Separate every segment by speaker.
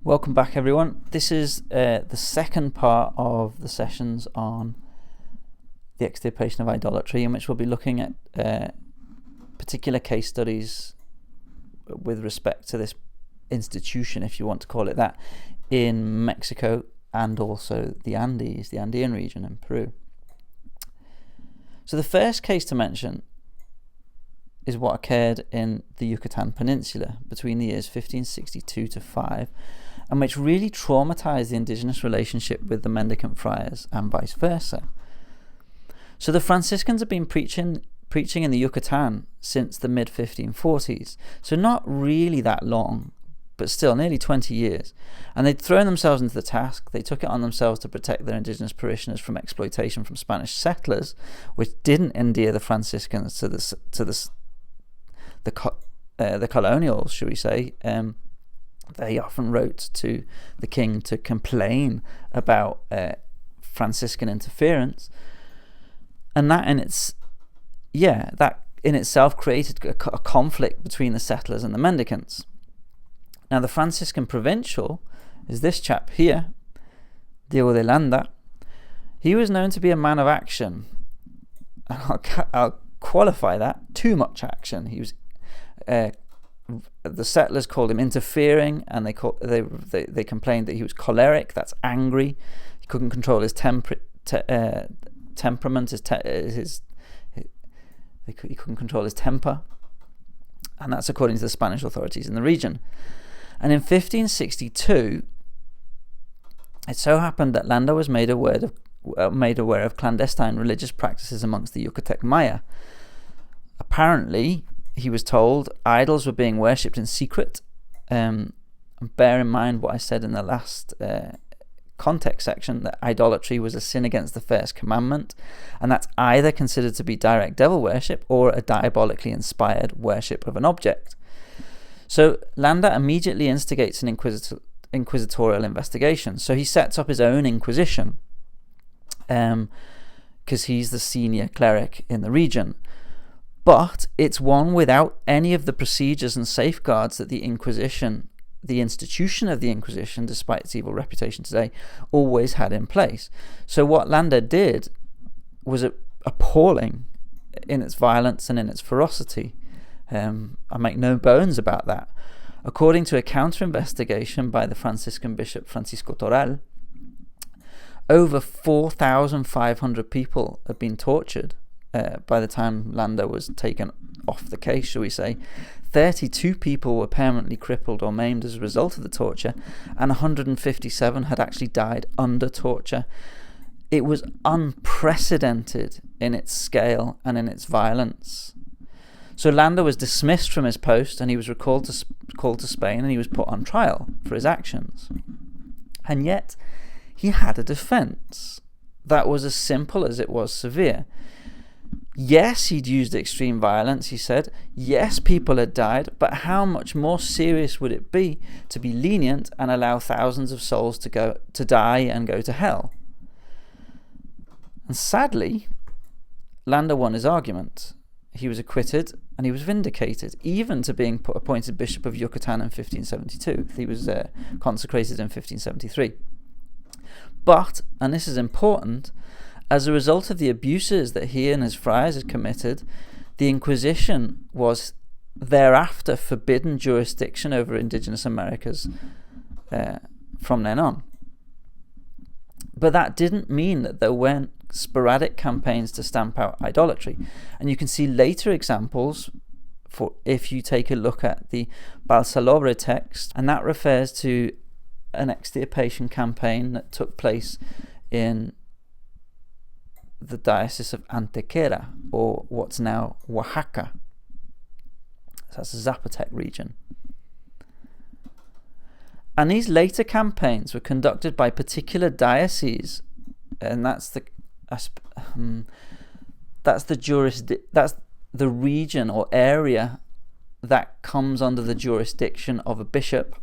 Speaker 1: Welcome back, everyone. This is the second part of the sessions on the extirpation of idolatry, in which we'll be looking at particular case studies with respect to this institution, if you want to call it that, in Mexico and also the Andes, the Andean region in Peru. So the first case to mention is what occurred in the Yucatán Peninsula between the years 1562 to 5, and which really traumatized the indigenous relationship with the mendicant friars and vice versa. So the Franciscans have been preaching in the Yucatán since the mid-1540s, so not really that long, but still nearly 20 years. And they'd thrown themselves into the task. They took it on themselves to protect their indigenous parishioners from exploitation from Spanish settlers, which didn't endear the Franciscans to the colonials, should we say. They often wrote to the king to complain about Franciscan interference, and that in itself created a conflict between the settlers and the mendicants. Now, the Franciscan provincial is this chap here, Diego de Landa. He was known to be a man of action. I'll qualify that: too much action. He was. The settlers called him interfering, and they complained that he was choleric. That's angry. He couldn't control his temperament. He couldn't control his temper, and that's according to the Spanish authorities in the region. And in 1562, it so happened that Landa was made aware of clandestine religious practices amongst the Yucatec Maya. Apparently, he was told idols were being worshipped in secret. And bear in mind what I said in the last context section, that idolatry was a sin against the first commandment, and that's either considered to be direct devil worship or a diabolically inspired worship of an object. So Landa immediately instigates an inquisitorial investigation. So he sets up his own inquisition, because he's the senior cleric in the region. But it's one without any of the procedures and safeguards that the Inquisition, the institution of the Inquisition, despite its evil reputation today, always had in place. So what Landa did was appalling in its violence and in its ferocity. I make no bones about that. According to a counter-investigation by the Franciscan bishop Francisco Toral, over 4,500 people have been tortured. By the time Landa was taken off the case, shall we say. 32 people were permanently crippled or maimed as a result of the torture, and 157 had actually died under torture. It was unprecedented in its scale and in its violence. So Landa was dismissed from his post, and he was called to Spain, and he was put on trial for his actions. And yet, he had a defense that was as simple as it was severe. Yes, he'd used extreme violence, he said. Yes, people had died, but how much more serious would it be to be lenient and allow thousands of souls to die and go to hell? And sadly, Landa won his argument. He was acquitted, and he was vindicated, even to being appointed Bishop of Yucatan in 1572. He was consecrated in 1573. But, and this is important, as a result of the abuses that he and his friars had committed, the Inquisition was thereafter forbidden jurisdiction over indigenous Americas from then on. But that didn't mean that there weren't sporadic campaigns to stamp out idolatry. And you can see later examples if you take a look at the Balsalobre text, and that refers to an extirpation campaign that took place in the Diocese of Antequera, or what's now Oaxaca. So that's the Zapotec region. And these later campaigns were conducted by particular dioceses, and that's the region or area that comes under the jurisdiction of a bishop.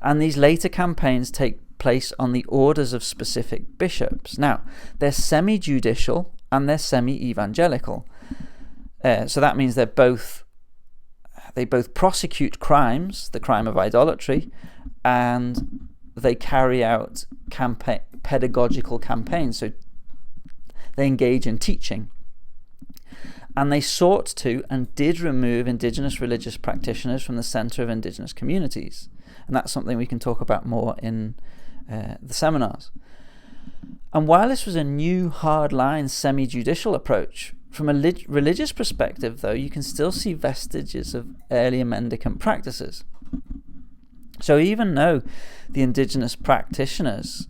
Speaker 1: And these later campaigns take place on the orders of specific bishops. Now, they're semi-judicial and they're semi-evangelical. So that means they're they both prosecute crimes, the crime of idolatry, and they carry out pedagogical campaigns. So they engage in teaching. And they sought to and did remove Indigenous religious practitioners from the centre of Indigenous communities. And that's something we can talk about more in the seminars. And while this was a new, hard-line, semi-judicial approach, from a religious perspective, though, you can still see vestiges of earlier mendicant practices. So even though the Indigenous practitioners,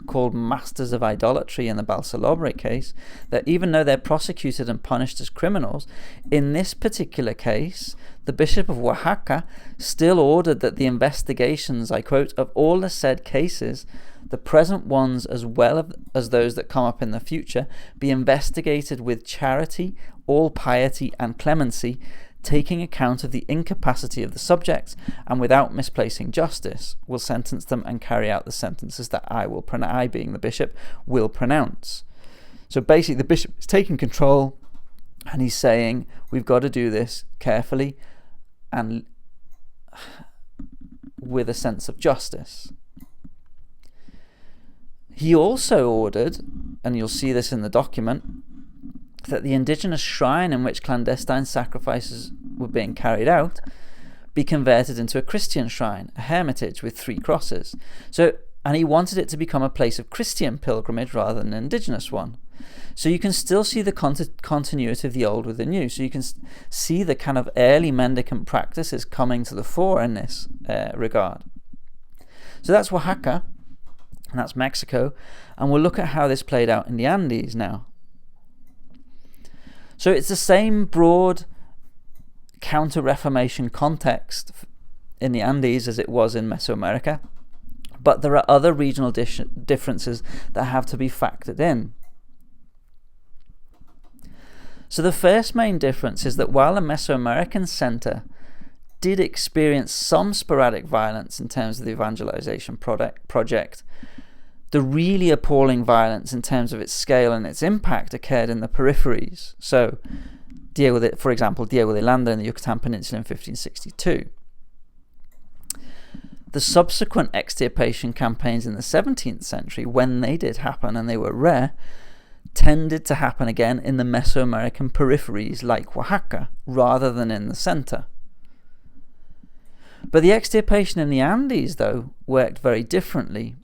Speaker 1: called masters of idolatry in the Balsalobre case, that even though they're prosecuted and punished as criminals, in this particular case, the Bishop of Oaxaca still ordered that the investigations, I quote, of all the said cases, the present ones as well as those that come up in the future, be investigated with charity, all piety and clemency, taking account of the incapacity of the subjects, and without misplacing justice, will sentence them and carry out the sentences that I being the bishop, will pronounce. So basically the bishop is taking control, and he's saying, we've got to do this carefully and with a sense of justice. He also ordered, and you'll see this in the document, that the Indigenous shrine in which clandestine sacrifices were being carried out be converted into a Christian shrine, a hermitage with 3 crosses. And he wanted it to become a place of Christian pilgrimage rather than an Indigenous one. So you can still see the continuity of the old with the new. So you can see the kind of early mendicant practices coming to the fore in this regard. So that's Oaxaca, and that's Mexico, and we'll look at how this played out in the Andes now. So it's the same broad counter-Reformation context in the Andes as it was in Mesoamerica, but there are other regional differences that have to be factored in. So the first main difference is that while the Mesoamerican center did experience some sporadic violence in terms of the evangelization project, the really appalling violence in terms of its scale and its impact occurred in the peripheries. So, for example, Diego de Landa in the Yucatán Peninsula in 1562. The subsequent extirpation campaigns in the 17th century, when they did happen, and they were rare, tended to happen again in the Mesoamerican peripheries like Oaxaca, rather than in the center. But the extirpation in the Andes, though, worked very differently.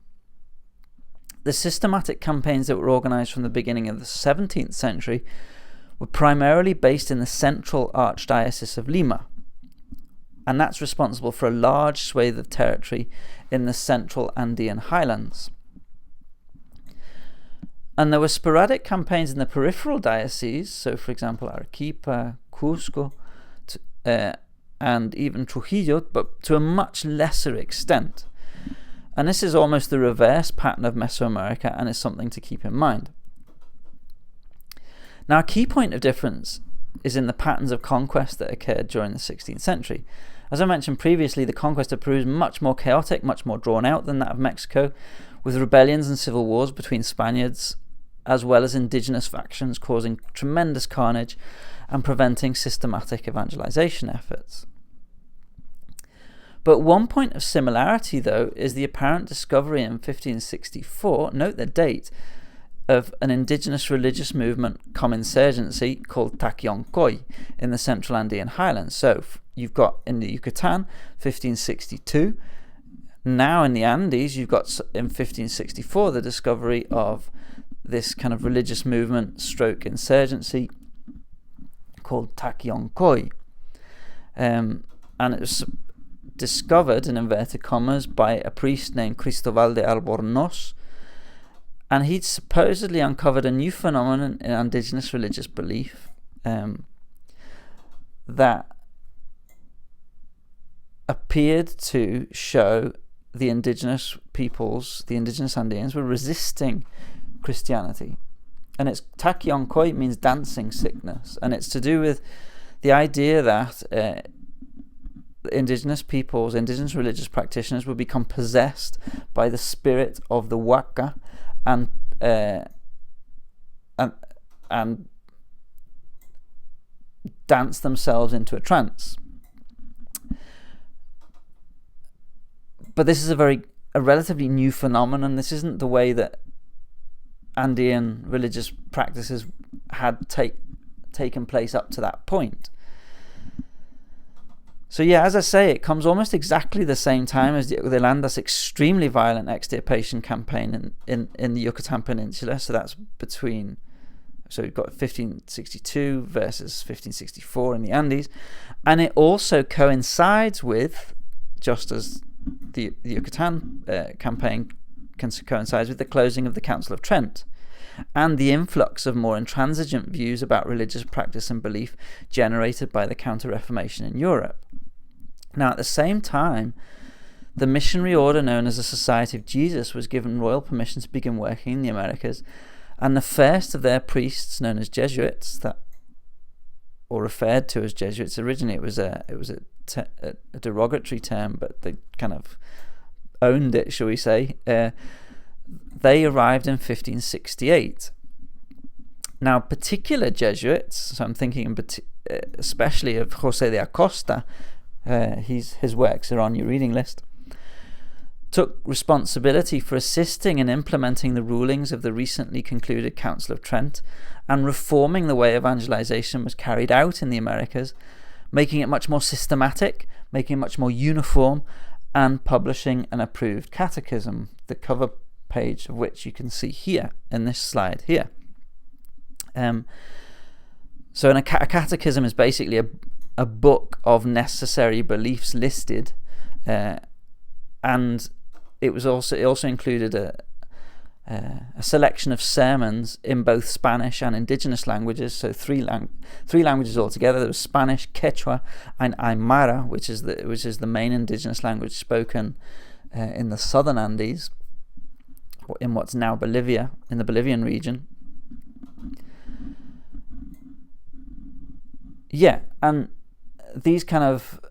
Speaker 1: The systematic campaigns that were organized from the beginning of the 17th century were primarily based in the central Archdiocese of Lima, and that's responsible for a large swathe of territory in the central Andean highlands. And there were sporadic campaigns in the peripheral dioceses, so for example Arequipa, Cusco, and even Trujillo, but to a much lesser extent. And this is almost the reverse pattern of Mesoamerica, and is something to keep in mind. Now, a key point of difference is in the patterns of conquest that occurred during the 16th century. As I mentioned previously, the conquest of Peru is much more chaotic, much more drawn out than that of Mexico, with rebellions and civil wars between Spaniards as well as indigenous factions causing tremendous carnage and preventing systematic evangelization efforts. But one point of similarity, though, is the apparent discovery in 1564, note the date, of an indigenous religious movement insurgency called Taquioncoy in the central Andean highlands. So you've got in the Yucatan, 1562. Now in the Andes, you've got in 1564 the discovery of this kind of religious movement / insurgency called Taquioncoy. And it was discovered, in inverted commas, by a priest named Cristobal de Albornoz, and he'd supposedly uncovered a new phenomenon in indigenous religious belief that appeared to show the indigenous peoples, the indigenous Andeans, were resisting Christianity. And it's Taquioncoy means dancing sickness, and it's to do with the idea that indigenous peoples, indigenous religious practitioners would become possessed by the spirit of the Waka and dance themselves into a trance. But this is a relatively new phenomenon. This isn't the way that Andean religious practices had taken place up to that point. So yeah, as I say, it comes almost exactly the same time as Diego de Landa's extremely violent extirpation campaign in the Yucatán Peninsula. So that's so you've got 1562 versus 1564 in the Andes. And it also coincides with, just as the Yucatán campaign coincides with, the closing of the Council of Trent and the influx of more intransigent views about religious practice and belief generated by the Counter-Reformation in Europe. Now, at the same time, the missionary order known as the Society of Jesus was given royal permission to begin working in the Americas, and the first of their priests, known as Jesuits, or referred to as Jesuits, originally it was a derogatory term, but they kind of owned it, shall we say. They arrived in 1568. Now, particular Jesuits, so I'm thinking especially of José de Acosta, his works are on your reading list, took responsibility for assisting and implementing the rulings of the recently concluded Council of Trent and reforming the way evangelization was carried out in the Americas, making it much more systematic, making it much more uniform, and publishing an approved catechism, the cover page of which you can see here in this slide here. So a catechism is basically a book of necessary beliefs listed, and it also included a selection of sermons in both Spanish and indigenous languages, so three languages altogether. There was Spanish, Quechua, and Aymara, which is the main indigenous language spoken in the southern Andes, in what's now Bolivia, in the Bolivian region. Yeah, and these kind of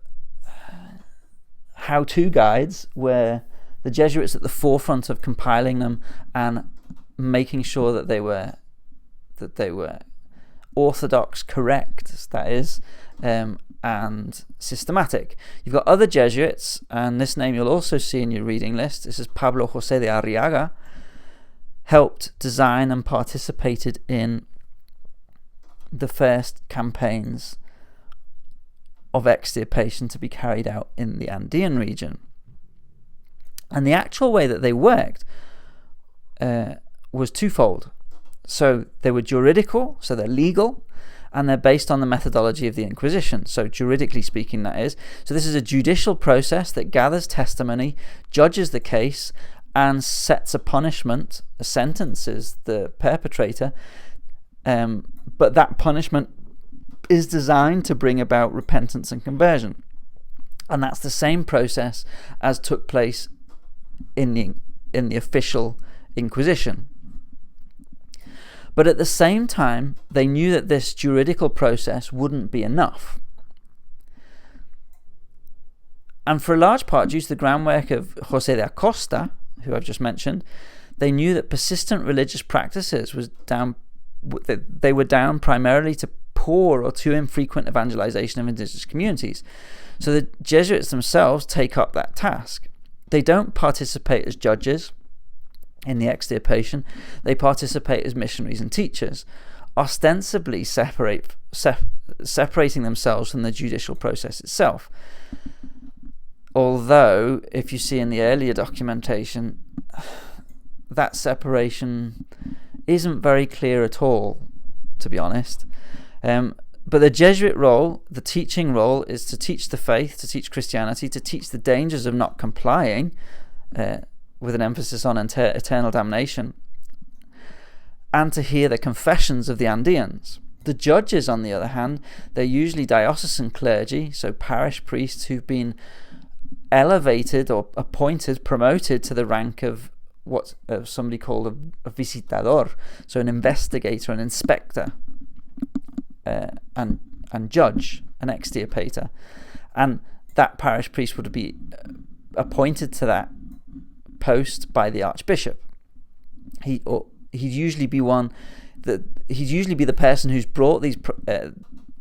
Speaker 1: how-to guides were the Jesuits at the forefront of compiling them and making sure that they were orthodox, correct, that is, and systematic. You've got other Jesuits, and this name you'll also see in your reading list. This is Pablo José de Arriaga, helped design and participated in the first campaigns of extirpation to be carried out in the Andean region. And the actual way that they worked was twofold. So they were juridical, so they're legal, and they're based on the methodology of the Inquisition. So juridically speaking, that is. So this is a judicial process that gathers testimony, judges the case, and sets a punishment, sentences the perpetrator. But that punishment is designed to bring about repentance and conversion. And that's the same process as took place in the official Inquisition. But at the same time, they knew that this juridical process wouldn't be enough. And for a large part, due to the groundwork of José de Acosta, who I've just mentioned, they knew that persistent religious practices they were down primarily to poor or too infrequent evangelization of indigenous communities. So the Jesuits themselves take up that task. They don't participate as judges in the extirpation. They participate as missionaries and teachers, ostensibly separating themselves from the judicial process itself. Although, if you see in the earlier documentation, that separation isn't very clear at all, to be honest. But the Jesuit role, the teaching role, is to teach the faith, to teach Christianity, to teach the dangers of not complying, with an emphasis on eternal damnation, and to hear the confessions of the Andeans. The judges, on the other hand, they're usually diocesan clergy, so parish priests who've been elevated or promoted to the rank of what somebody called a visitador, so an investigator, an inspector, and judge, an extirpator. And that parish priest would be appointed to that post by the archbishop. He'd usually be the person who's brought these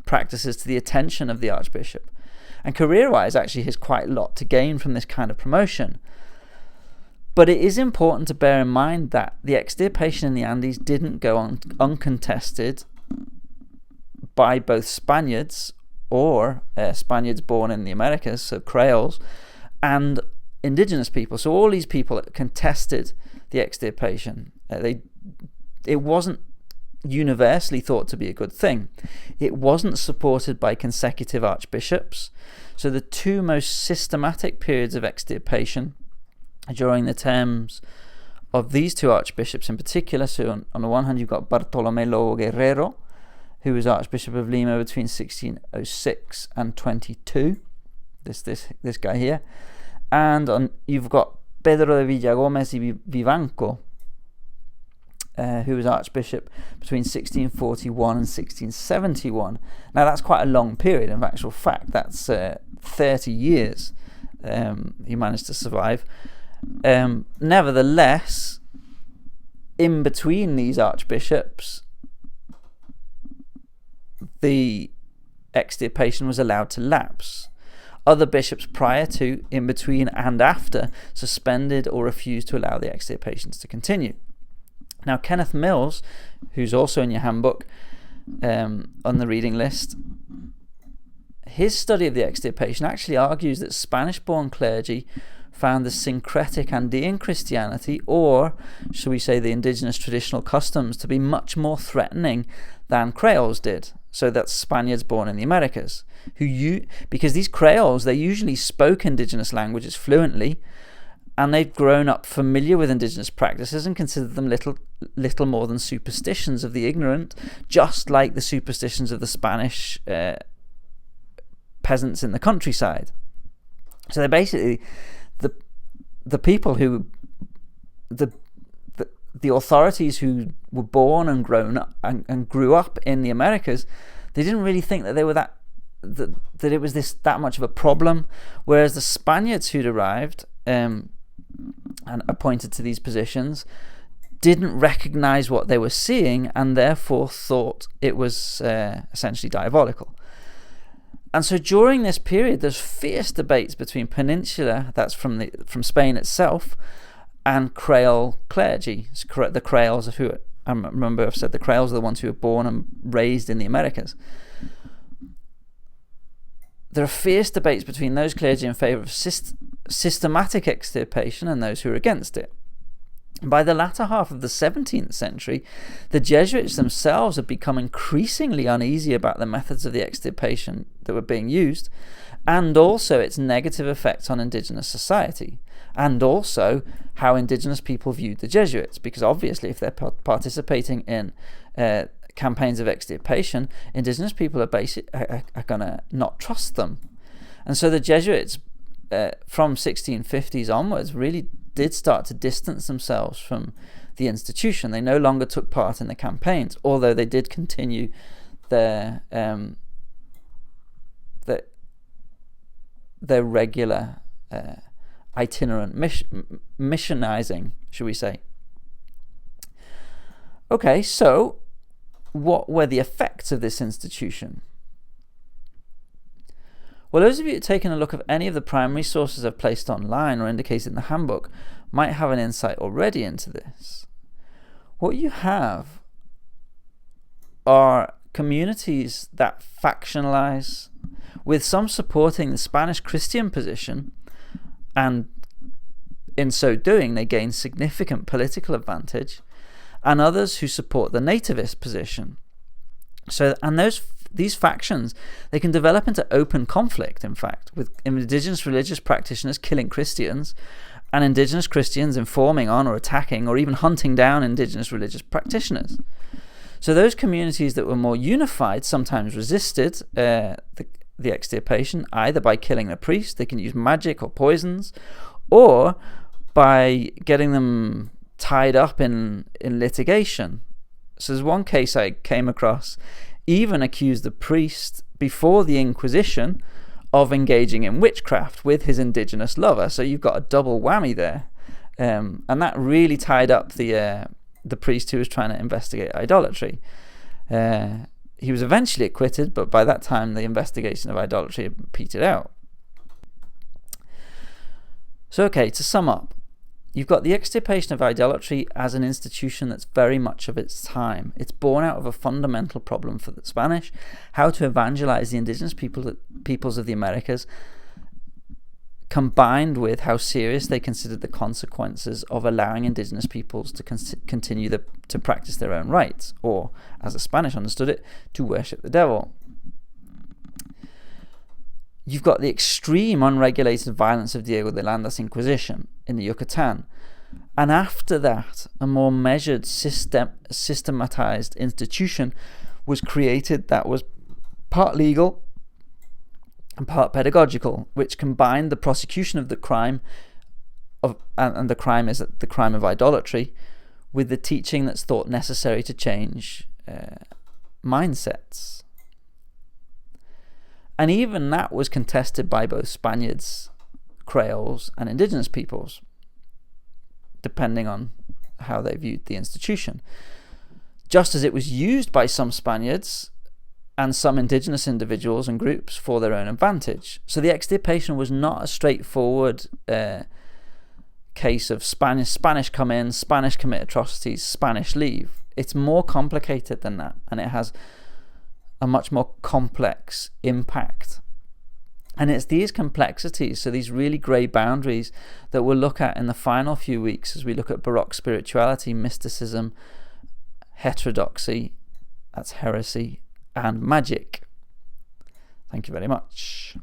Speaker 1: practices to the attention of the archbishop, And career-wise, actually, he has quite a lot to gain from this kind of promotion. But it is important to bear in mind that the extirpation in the Andes didn't go on uncontested by both Spaniards or Spaniards born in the Americas, so Creoles, and indigenous people. So all these people contested the extirpation. It wasn't universally thought to be a good thing. It wasn't supported by consecutive archbishops. So the two most systematic periods of extirpation during the terms of these two archbishops in particular. So on the one hand, you've got Bartolomé Guerrero, who was Archbishop of Lima between 1606 and 22. This guy here. And you've got Pedro de Villagómez y Vivanco, who was Archbishop between 1641 and 1671. Now that's quite a long period. In actual fact, that's 30 years he managed to survive. Nevertheless, in between these archbishops, the extirpation was allowed to lapse. Other bishops prior to, in between, and after suspended or refused to allow the extirpations to continue. Now, Kenneth Mills, who's also in your handbook on the reading list, his study of the extirpation actually argues that Spanish-born clergy found the syncretic Andean Christianity, or shall we say the indigenous traditional customs, to be much more threatening than Creoles did. So that's Spaniards born in the Americas, because these Creoles, they usually spoke indigenous languages fluently, and they'd grown up familiar with indigenous practices and considered them little more than superstitions of the ignorant, just like the superstitions of the Spanish peasants in the countryside. So they're basically the people who the authorities who were born and grown up and grew up in the Americas, they didn't really think that they were that it was that much of a problem, whereas the Spaniards who'd arrived and appointed to these positions didn't recognize what they were seeing and therefore thought it was essentially diabolical. And so during this period, there's fierce debates between Peninsula, that's from Spain itself, and Creole clergy. The Creoles, who I remember I've said the Creoles are the ones who were born and raised in the Americas. There are fierce debates between those clergy in favour of systematic extirpation and those who are against it. By the latter half of the 17th century, the Jesuits themselves had become increasingly uneasy about the methods of the extirpation that were being used, and also its negative effects on indigenous society, and also how indigenous people viewed the Jesuits, because obviously if they're participating in campaigns of extirpation, indigenous people are going to not trust them. And so the Jesuits from 1650s onwards really did start to distance themselves from the institution. They no longer took part in the campaigns, although they did continue their regular itinerant missionizing, should we say. Okay, so what were the effects of this institution? Well, those of you who have taken a look at any of the primary sources I've placed online or indicated in the handbook might have an insight already into this. What you have are communities that factionalize, with some supporting the Spanish Christian position, and in so doing they gain significant political advantage, and others who support the nativist position. These factions, they can develop into open conflict, in fact, with indigenous religious practitioners killing Christians and indigenous Christians informing on or attacking or even hunting down indigenous religious practitioners. So those communities that were more unified sometimes resisted the extirpation, either by killing the priest, they can use magic or poisons, or by getting them tied up in litigation. So there's one case I came across, even accused the priest before the Inquisition of engaging in witchcraft with his indigenous lover. So you've got a double whammy there, and that really tied up the priest who was trying to investigate idolatry. He was eventually acquitted, but by that time the investigation of idolatry had petered out. So, okay, to sum up, you've got the extirpation of idolatry as an institution that's very much of its time. It's born out of a fundamental problem for the Spanish, how to evangelize the indigenous peoples of the Americas, combined with how serious they considered the consequences of allowing indigenous peoples to continue to practice their own rites, or, as the Spanish understood it, to worship the devil. You've got the extreme unregulated violence of Diego de Landa's Inquisition in the Yucatan. And after that, a more measured, systematized institution was created that was part legal and part pedagogical, which combined the prosecution of the crime and the crime is the crime of idolatry, with the teaching that's thought necessary to change mindsets. And even that was contested by both Spaniards, Creoles, and indigenous peoples, depending on how they viewed the institution. Just as it was used by some Spaniards and some indigenous individuals and groups for their own advantage. So the extirpation was not a straightforward case of Spanish come in, Spanish commit atrocities, Spanish leave. It's more complicated than that, and it has a much more complex impact. And it's these complexities, so these really grey boundaries, that we'll look at in the final few weeks as we look at Baroque spirituality, mysticism, heterodoxy, that's heresy, and magic. Thank you very much.